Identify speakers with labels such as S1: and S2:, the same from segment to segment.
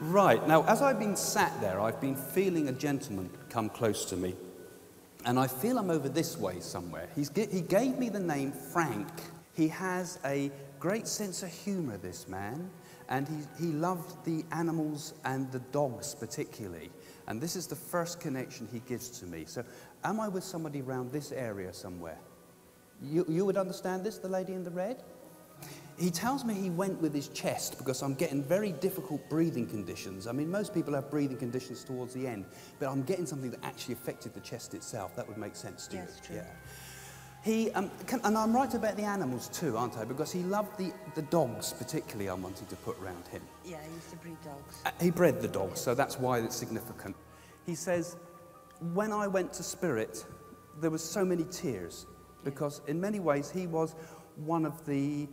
S1: Right, now as I've been sat there, I've been feeling a gentleman come close to me. And I feel I'm over this way somewhere. He gave me the name Frank. He has a great sense of humour, this man. And he loved the animals and the dogs particularly. And this is the first connection he gives to me. So am I with somebody around this area somewhere? You would understand this, the lady in the red? He tells me he went with his chest because I'm getting very difficult breathing conditions. I mean, most people have breathing conditions towards the end, but I'm getting something that actually affected the chest itself. That would make sense to you.
S2: Yes, true.
S1: Yeah. He, and I'm right about the animals too, aren't I? Because he loved the dogs particularly, I wanted to put around him.
S2: Yeah, he used to breed dogs.
S1: He bred the dogs, so that's why it's significant. He says, when I went to Spirit, there was so many tears, because in many ways he was one of the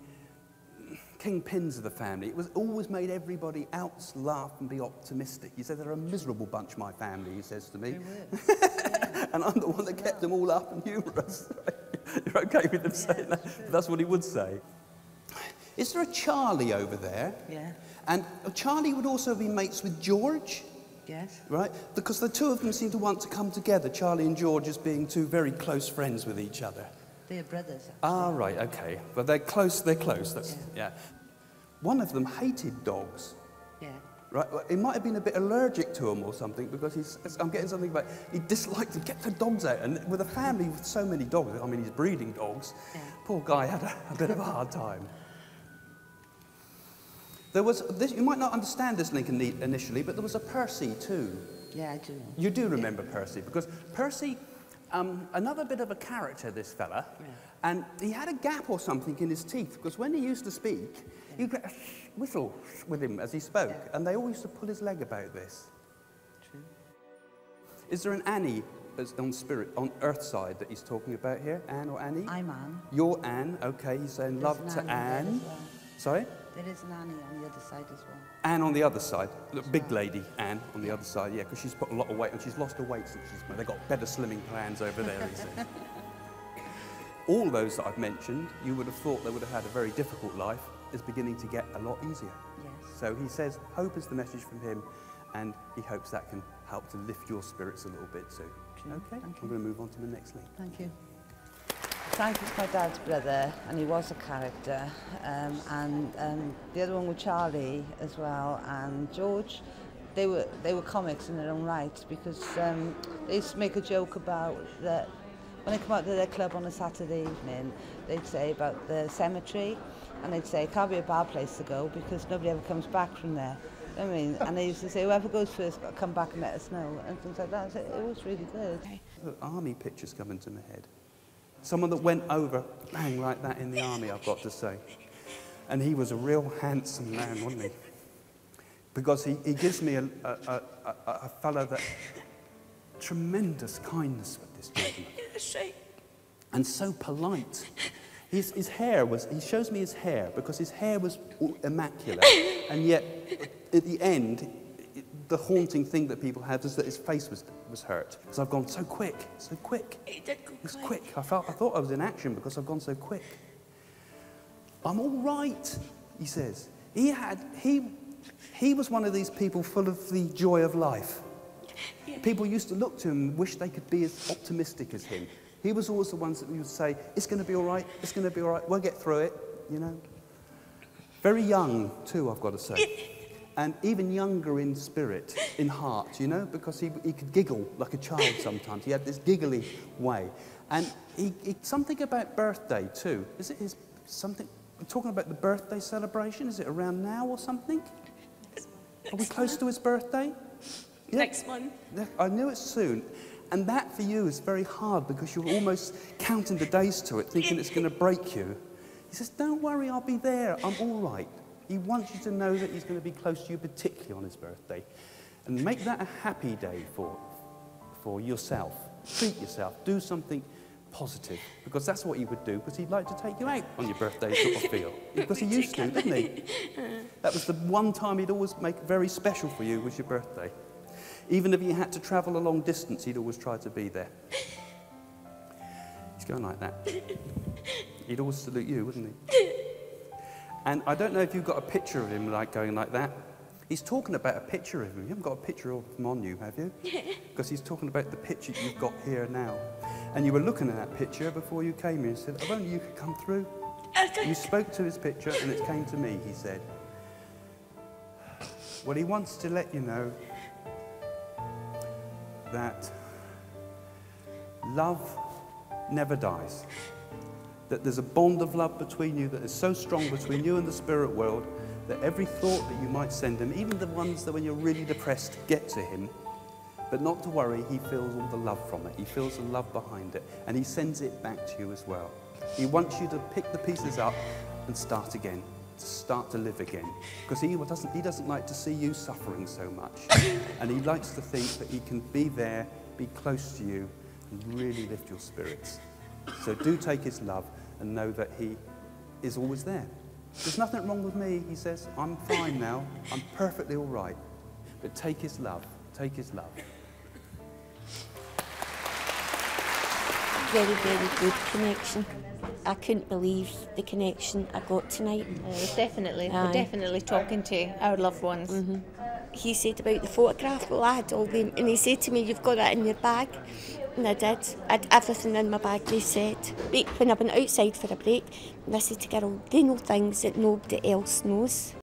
S1: kingpins of the family. It was always made everybody else laugh and be optimistic. He said, they're a miserable bunch, my family, he says to me. And I'm the one that kept them all up and humorous. You're okay with him saying that? That's what he would say. Is there a Charlie over there?
S2: Yeah.
S1: And Charlie would also be mates with George?
S2: Yes.
S1: Right? Because the two of them seem to want to come together, Charlie and George as being two very close friends with each other.
S2: They're brothers, actually.
S1: Ah, right, okay. But they're close, That's, yeah. One of them hated dogs.
S2: Yeah.
S1: Right? Well, he might have been a bit allergic to them or something, because I'm getting something about he disliked to get the dogs out. And with a family with so many dogs, I mean, he's breeding dogs, poor guy had a bit of a hard time. There was this, you might not understand this link initially, but there was a Percy too.
S2: Yeah, I do.
S1: You do remember Percy, because Percy, another bit of a character, this fella, and he had a gap or something in his teeth, because when he used to speak, you'd get a whistle with him as he spoke, and they all used to pull his leg about this.
S2: True.
S1: Is there an Annie on Spirit, on Earth side that he's talking about here? Anne or Annie?
S2: I'm Anne.
S1: You're Anne, okay, he's saying love to Anne.
S2: Well.
S1: Sorry?
S2: There is an Annie on the other side as well.
S1: Anne on the other side, the big lady Anne on the other side, yeah, because she's put a lot of weight, and she's lost her weight since they've got better slimming plans over there, he says. All those that I've mentioned, you would have thought they would have had a very difficult life, is beginning to get a lot easier.
S2: Yes.
S1: So he says, hope is the message from him, and he hopes that can help to lift your spirits a little bit too. Okay, I'm going to move on to the next link.
S2: Thank you. Frank was my dad's brother, and he was a character, and the other one was Charlie as well, and George. They were comics in their own right, because they used to make a joke about that when they come out to their club on a Saturday evening, they'd say about the cemetery, and they'd say it can't be a bad place to go because nobody ever comes back from there. I mean, and they used to say whoever goes first got to come back and let us know, and things like that. So it was really good.
S1: Army pictures come into my head. Someone that went over, bang, like that in the army, I've got to say. And he was a real handsome man, wasn't he? Because he gives me a fellow that tremendous kindness with this gentleman. And so polite. His hair was, he shows me his hair, because his hair was immaculate. And yet, at the end, the haunting thing that people have is that his face was hurt. Because I've gone so quick, so quick.
S2: He did go
S1: It's quick. I thought I was in action because I've gone so quick. I'm all right, he says. He was one of these people full of the joy of life. Yeah. People used to look to him and wish they could be as optimistic as him. He was always the ones that we would say, it's going to be all right, it's going to be all right, we'll get through it, you know. Very young, too, I've got to say. And even younger in spirit, in heart, you know, because he could giggle like a child sometimes. He had this giggly way. And something about birthday, too. Is it something, we're talking about the birthday celebration? Is it around now or something? Are we close to his birthday? Yeah.
S3: Next month.
S1: I knew it soon. And that for you is very hard because you're almost counting the days to it, thinking it's going to break you. He says, don't worry, I'll be there. I'm all right. He wants you to know that he's going to be close to you, particularly on his birthday. And make that a happy day for yourself. Treat yourself. Do something positive. Because that's what he would do, because he'd like to take you out on your birthday, sort of feel. Because he used to, didn't he? That was the one time he'd always make very special for you, was your birthday. Even if you had to travel a long distance, he'd always try to be there. He's going like that. He'd always salute you, wouldn't he? And I don't know if you've got a picture of him like going like that, He's talking about a picture of him. You haven't got a picture of him on you, have you? Because he's talking about the picture you've got here now. And you were looking at that picture before you came here and said, if only you could come through. You spoke to his picture and it came to me, he said. Well, he wants to let you know that love never dies. That there's a bond of love between you that is so strong between you and the spirit world that every thought that you might send him, even the ones that when you're really depressed get to him, but not to worry, he feels all the love from it. He feels the love behind it, and he sends it back to you as well. He wants you to pick the pieces up and start again, to start to live again, because he doesn't like to see you suffering so much, and he likes to think that he can be there, be close to you, and really lift your spirits. So do take his love and know that he is always there. There's nothing wrong with me, he says. I'm fine now. I'm perfectly all right. But take his love. Take his love.
S3: Very, very good connection. I couldn't believe the connection I got tonight.
S4: We're definitely talking to our loved ones.
S3: Mm-hmm. He said about the photograph, well, I had all them, and he said to me, you've got that in your bag. And I did. I had everything in my bag, they said. When I went outside for a break, and I said to Carol, they know things that nobody else knows.